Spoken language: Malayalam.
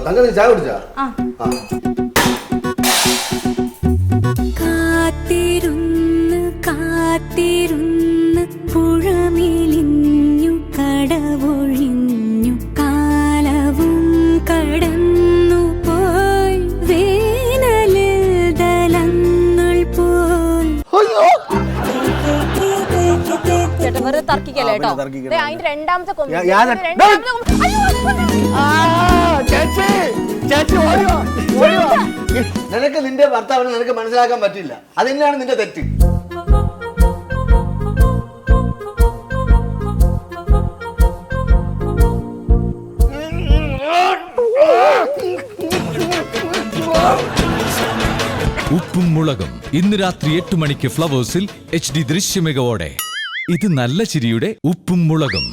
തങ്ക നീ ചായ കുടിച്ചാ? കാത്തിരുന്ന് കാത്തിരുന്ന് പുഴമേലിഞ്ഞു കടവൊഴിഞ്ഞു കാലവും കടന്നു പോയി വേനലിൽ ദലങ്ങൾ പോയി. ചേട്ടാ വെറുതെ തർക്കിക്കല്ലേ കേട്ടോ. അതിന്റെ രണ്ടാമത്തെ നിനക്ക് നിന്റെ ഭർത്താവിനെ നിനക്ക് മനസ്സിലാക്കാൻ പറ്റില്ല. അത് തന്നെയാണ് നിന്റെ തെറ്റ്. ഉപ്പും മുളകും ഇന്ന് രാത്രി 8 മണിക്ക് ഫ്ലവേഴ്സിൽ HD ദൃശ്യമികവോടെ. ഇത് നല്ല ചിരിയുടെ ഉപ്പും മുളകും.